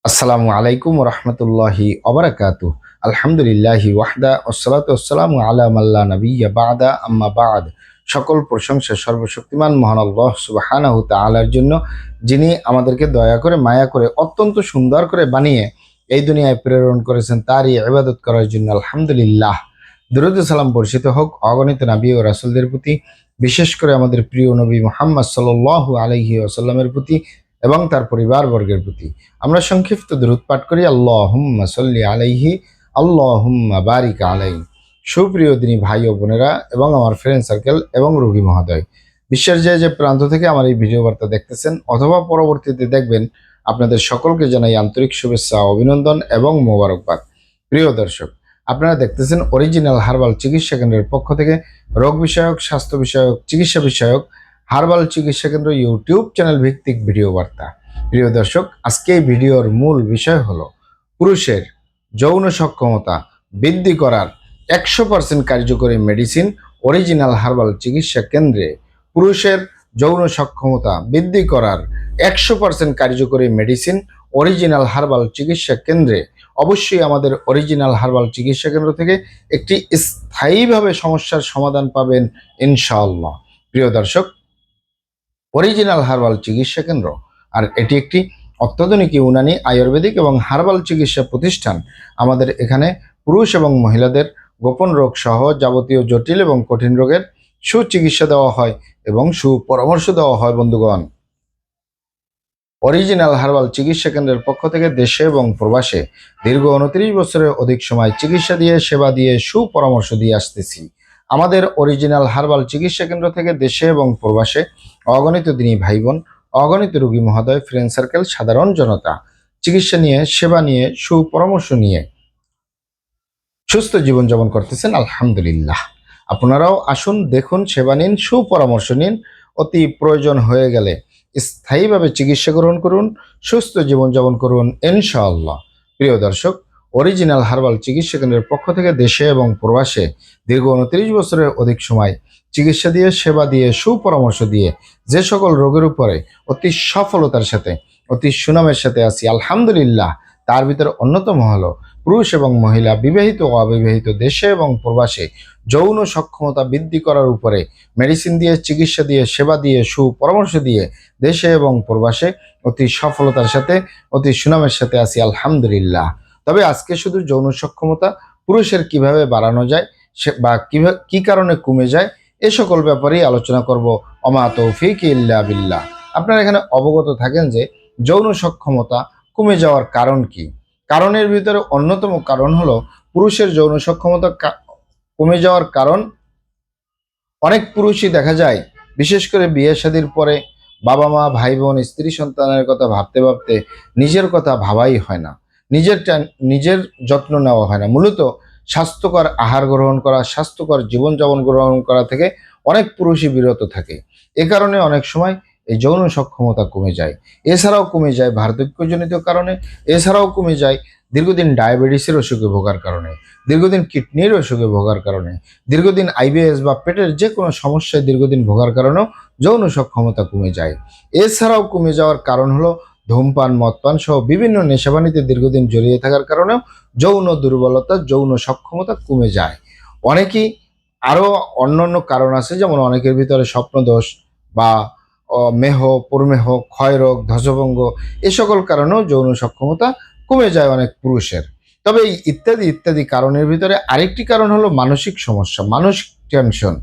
আসসালামু আলাইকুম রহমতুল্লাহি ওবারাকাতুহ। আলহামদুলিল্লাহি ওয়াহদা ওয়াসসালাতু ওয়াসসালামু আলা মাল্লা নাবিয়্যা বা'দা আম্মা বা'দ। সকল প্রশংসা সর্বশক্তিমান মহান আল্লাহ সুবহানাহু তাআলার জন্য, যিনি আমাদেরকে দয়া করে মায়া করে অত্যন্ত সুন্দর করে বানিয়ে এই দুনিয়ায় প্রেরণ করেছেন তারই ইবাদত করার জন্য। আলহামদুলিল্লাহ। দুরূদ ও সালাম বর্ষিত হোক অগণিত নবী ও রাসূলদের প্রতি, বিশেষ করে আমাদের প্রিয় নবী মুহাম্মদ সাল্লাল্লাহু আলাইহি ওয়াসাল্লামের প্রতি এবং তার পরিবারবর্গের প্রতি। আমরা সংক্ষিপ্ত দরুদ পাঠ করি, আল্লাহুম্মা সাল্লি আলাইহি, আল্লাহুম্মা বারিক আলাইহি। সুপ্রিয় দিনী ভাই ও বোনেরা এবং আমার ফ্রেন্ড সার্কেল এবং রোগী মহোদয়, বিশ্বের যে যে প্রান্ত থেকে আমার এই ভিডিও বার্তা দেখতেছেন অথবা পরবর্তীতে দেখবেন, আপনাদের সকলকে জানাই আন্তরিক শুভেচ্ছা, অভিনন্দন এবং মোবারকবাদ। প্রিয় দর্শক, আপনারা দেখতেছেন অরিজিনাল হার্বাল চিকিৎসা কেন্দ্রের পক্ষ থেকে রোগ বিষয়ক, স্বাস্থ্য বিষয়ক, চিকিৎসা বিষয়ক হার্বাল চিকিৎসা কেন্দ্র ইউটিউব চ্যানেল ভিত্তিক ভিডিও বার্তা। প্রিয় দর্শক, আজকে এই ভিডিওর মূল বিষয় হলো পুরুষের যৌন সক্ষমতা বৃদ্ধি করার 100% কার্যকরী মেডিসিন অরিজিনাল হার্বাল চিকিৎসা কেন্দ্রে। পুরুষের যৌন সক্ষমতা বৃদ্ধি করার 100% কার্যকরী মেডিসিন অরিজিনাল হার্বাল চিকিৎসা কেন্দ্রে। অবশ্যই আমাদের অরিজিনাল হার্বাল চিকিৎসা কেন্দ্র থেকে একটি স্থায়ীভাবে সমস্যার সমাধান পাবেন ইনশাআল্লাহ। প্রিয় দর্শক, অরিজিনাল হার্বাল চিকিৎসা কেন্দ্র আর এটি একটি অত্যাধুনিক ইউনানি, আয়ুর্বেদিক এবং হার্বাল চিকিৎসা প্রতিষ্ঠান। আমাদের এখানে পুরুষ এবং মহিলাদের গোপন রোগ সহ যাবতীয় জটিল এবং কঠিন রোগের সুচিকিৎসা দেওয়া হয় এবং সুপরামর্শ দেওয়া হয়। বন্ধুগণ, অরিজিনাল হার্বাল চিকিৎসা কেন্দ্রের পক্ষ থেকে দেশে এবং প্রবাসে দীর্ঘ 29 বছরের অধিক সময় চিকিৎসা দিয়ে, সেবা দিয়ে, সুপরামর্শ দিয়ে আসতেছি। আমাদের অরিজিনাল হার্বাল চিকিৎসা কেন্দ্র থেকে দেশে এবং প্রবাসে অগণিত দিনী ভাই বোন, অগণিত রোগী মহোদয়, ফ্রেন্ড সার্কেল, সাধারণ জনতা চিকিৎসা নিয়ে, সেবা নিয়ে, সুপরামর্শ নিয়ে সুস্থ জীবনযাপন করতেছেন। আলহামদুলিল্লাহ। আপনারাও আসুন, দেখুন, সেবা নিন, সুপরামর্শ নিন। অতি প্রয়োজন হয়ে গেলে স্থায়ীভাবে চিকিৎসা গ্রহণ করুন, সুস্থ জীবনযাপন করুন ইনশাআল্লাহ। প্রিয় দর্শক, অরিজিনাল হার্বাল চিকিৎসা কেন্দ্রের পক্ষ থেকে দেশে এবং প্রবাসে দীর্ঘ 29 বছরের অধিক সময় চিকিৎসা দিয়ে, সেবা দিয়ে, সুপরামর্শ দিয়ে যে সকল রোগের উপরে অতি সফলতার সাথে, অতি সুনামের সাথে আছি আলহামদুলিল্লাহ, তার ভিতরে অন্যতম হলো পুরুষ এবং মহিলা, বিবাহিত ও অবিবাহিত, দেশে এবং প্রবাসে যৌন সক্ষমতা বৃদ্ধি করার উপরে মেডিসিন দিয়ে, চিকিৎসা দিয়ে, সেবা দিয়ে, সুপরামর্শ দিয়ে দেশে এবং প্রবাসে অতি সফলতার সাথে, অতি সুনামের সাথে আছি আলহামদুলিল্লাহ। তবে আজকে শুধু যৌন সক্ষমতা পুরুষের কিভাবে বাড়ানো যায়, সে বা কিভাবে কি কারণে কমে যায়, এ সকল ব্যাপারেই আলোচনা করব। অমা তৌফিক ইল্লা বিল্লাহ। আপনারা এখানে অবগত থাকেন যে যৌন সক্ষমতা কমে যাওয়ার কারণ কি। কারণের ভিতরে অন্যতম কারণ হলো পুরুষের যৌন সক্ষমতা কমে যাওয়ার কারণ। অনেক পুরুষই দেখা যায়, বিশেষ করে বিয়ে শাদীর পরে বাবা মা, ভাই বোন, স্ত্রী সন্তানের কথা ভাবতে ভাবতে নিজের কথা ভাবাই হয় না, নিজের যত্ন নেওয়া হয় না। মূলত স্বাস্থ্যকর আহার গ্রহণ করা, স্বাস্থ্যকর জীবনযাপন গ্রহণ করা থেকে অনেক পুরুষই বিরত থাকে। এ কারণে অনেক সময় এই যৌন সক্ষমতা কমে যায়। এছাড়াও কমে যায় বার্ধক্যজনিত কারণে, এছাড়াও কমে যায় দীর্ঘদিন ডায়াবেটিসের অসুখে ভোগার কারণে, দীর্ঘদিন কিডনির অসুখে ভোগার কারণে, দীর্ঘদিন আইবিএস বা পেটের যে কোনো সমস্যায় দীর্ঘদিন ভোগার কারণেও যৌন সক্ষমতা কমে যায়। এছাড়াও কমে যাওয়ার কারণ হলো ধূমপান, মদপান সহ বিভিন্ন নেশাবানিতে দীর্ঘদিন জড়িয়ে থাকার কারণেও যৌন দুর্বলতা, যৌন সক্ষমতা কমে যায়। অনেকেই আরও অন্যান্য কারণ আছে, যেমন অনেকের ভিতরে স্বপ্নদোষ বা মেহ, প্রমেহ, ক্ষয়রোগ, ধ্বজভঙ্গ, এ সকল কারণেও যৌন সক্ষমতা কমে যায় অনেক পুরুষের। তবে এই ইত্যাদি ইত্যাদি কারণের ভিতরে আরেকটি কারণ হলো মানসিক সমস্যা, মানসিক টেনশন।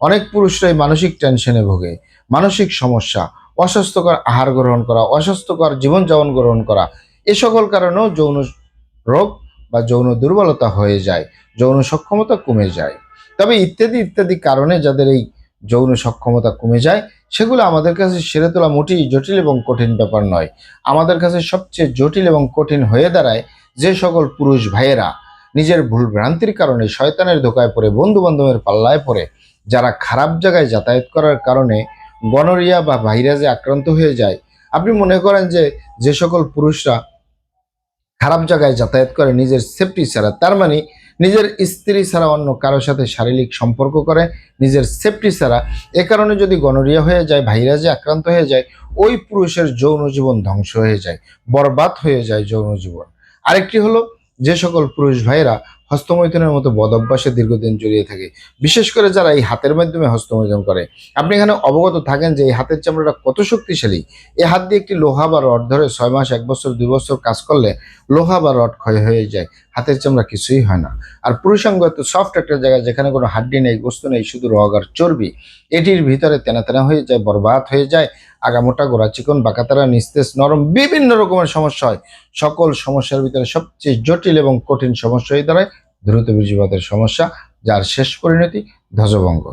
অনেক পুরুষরাই মানসিক টেনশনে ভোগে। মানসিক সমস্যা, অস্বাস্থ্যকর আহার গ্রহণ করা, অস্বাস্থ্যকর জীবনযাপন গ্রহণ করা, এ সকল কারণেও যৌন রোগ বা যৌন দুর্বলতা হয়ে যায়, যৌন সক্ষমতা কমে যায়। তবে ইত্যাদি ইত্যাদি কারণে যাদের এই যৌন সক্ষমতা কমে যায়, সেগুলো আমাদের কাছে সেরে তোলা মোটেই জটিল এবং কঠিন ব্যাপার নয়। আমাদের কাছে সবচেয়ে জটিল এবং কঠিন হয়ে দাঁড়ায় যে সকল পুরুষ ভাইয়েরা নিজের ভুল ভ্রান্তির কারণে, শয়তানের ধোকায় পড়ে, বন্ধু বান্ধবের পাল্লায় পড়ে, যারা খারাপ জায়গায় যাতায়াত করার কারণে গনোরিয়া বা ভাইরাসে আক্রান্ত হয়ে যায়। আপনি মনে করেন যে যে সকল পুরুষরা খারাপ জায়গায় যাতায়াত করে নিজের সেফটি ছাড়া, তার মানে নিজের স্ত্রী ছাড়া অন্য কারোর সাথে শারীরিক সম্পর্ক করে নিজের সেফটি ছাড়া। এ কারণে যদি গনোরিয়া হয়ে যায়, ভাইরাসে আক্রান্ত হয়ে যায়, ওই পুরুষের যৌন জীবন ধ্বংস হয়ে যায়, বরবাদ হয়ে যায় যৌন জীবন। আরেকটি হলো, যে সকল পুরুষ ভাইয়েরা হস্তমৈথুনের মতো বদ অভ্যাসে দীর্ঘদিন জড়িয়ে থাকে, বিশেষ করে যারা এই হাতের মাধ্যমে হস্তমৈথুন করে। আপনি এখানে অবগত থাকেন যে এই হাতের চামড়াটা কত শক্তিশালী। এই হাত দিয়ে একটি লোহা বা রড ধরে 6 মাস, 1 বছর, 2 বছর কাজ করলে লোহা বা রড ক্ষয় হয়ে যায়, হাতের চামড়া কিছুই হয় না। আর পুরুষাঙ্গ এত সফট একটা জায়গা, যেখানে কোনো হাড্ডি নেই, গোস্ত নেই, শুধু রগ আর চর্বি। এটির ভিতরে তেনা তেনা হয়ে যায়, বরবাদ হয়ে যায়, আগামোটা, গোড়া চিকন, বাঁকাতারা, নিস্তেজ, নরম, বিভিন্ন রকমের সমস্যা হয়। সকল সমস্যার ভিতরে সবচেয়ে জটিল এবং কঠিন সমস্যা হয়ে দাঁড়ায় দ্রুত বীর্যপাতের সমস্যা, যার শেষ পরিণতি ধ্বজভঙ্গ।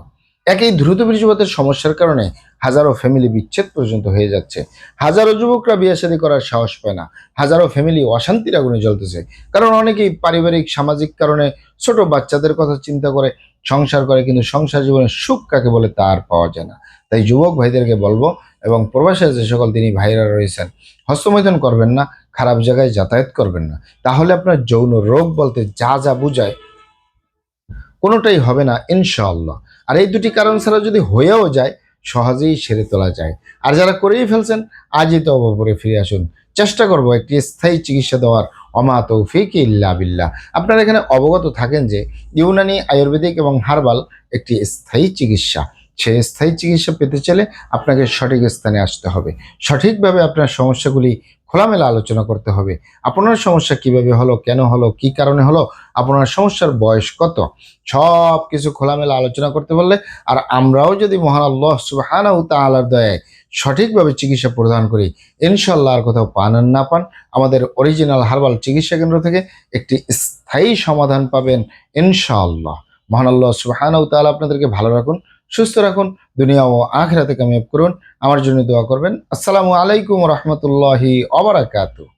একই দ্রুত বীর্যপাতের সমস্যার কারণে হাজারো ফ্যামিলি বিচ্ছেদ পর্যন্ত হয়ে যাচ্ছে। হাজারো যুবকরা বিয়ে শাদী করার সাহস পায় না। হাজারো ফ্যামিলি অশান্তির আগুনে জ্বলতেছে, কারণ অনেকেই পারিবারিক সামাজিক কারণে ছোট বাচ্চাদের কথা চিন্তা করে সংসার করে, কিন্তু সংসার জীবনে সুখ কাকে বলে তা আর পাওয়া যায় না। তাই যুবক ভাইদেরকে বলবো, এবং প্রবাসে যে সকল দিনী ভাইরা রয়েছেন, হস্তমৈথুন করবেন না, খারাপ জায়গায় যাতায়াত করবেন না। তাহলে আপনার যৌন রোগ বলতে যা যা বুঝায় কোনোটাই হবে না ইনশাআল্লাহ। আর এই দুটি কারণ ছাড়া যদি হয়েও যায়, সহজেই সেরে তোলা যায়। আর যারা করেই ফেলছেন, আজই তো অবপরে ফিরে আসুন। চেষ্টা করব একটি স্থায়ী চিকিৎসা দেওয়ার। অমা তৌফিক ইল্লা বিল্লাহ। আপনারা এখানে অবগত থাকেন যে ইউনানি, আয়ুর্বেদিক এবং হার্বাল একটি স্থায়ী চিকিৎসা। সেই স্থায়ী চিকিৎসা পেতে চাইলে আপনাকে সঠিক স্থানে আসতে হবে। সঠিকভাবে আপনার সমস্যাগুলি খোলামেলা আলোচনা করতে হবে। আপনার সমস্যা কিভাবে হলো, কেন হলো, কি কারণে হলো, আপনার সমস্যার বয়স কত, সব কিছু খোলামেলা আলোচনা করতে পারলে, আর আমরাও যদি মহান আল্লাহ সুবহানাহু তাআলার দয়ায় সঠিকভাবে চিকিৎসা প্রদান করি, ইনশাআল্লাহ আর কোথাও পান আর না পান, আমাদের অরিজিনাল হার্বাল চিকিৎসা কেন্দ্র থেকে একটি স্থায়ী সমাধান পাবেন ইনশাআল্লাহ। মহান আল্লাহ সুবহানাহু তাআলা আপনাদেরকে ভালো রাখুন, সুস্থ রাখুন, দুনিয়া ও আখিরাতে কামিয়াব করুন। আমার জন্য দোয়া করবেন। আসসালামু আলাইকুম ওয়া রাহমাতুল্লাহি ওয়া বারাকাতুহু।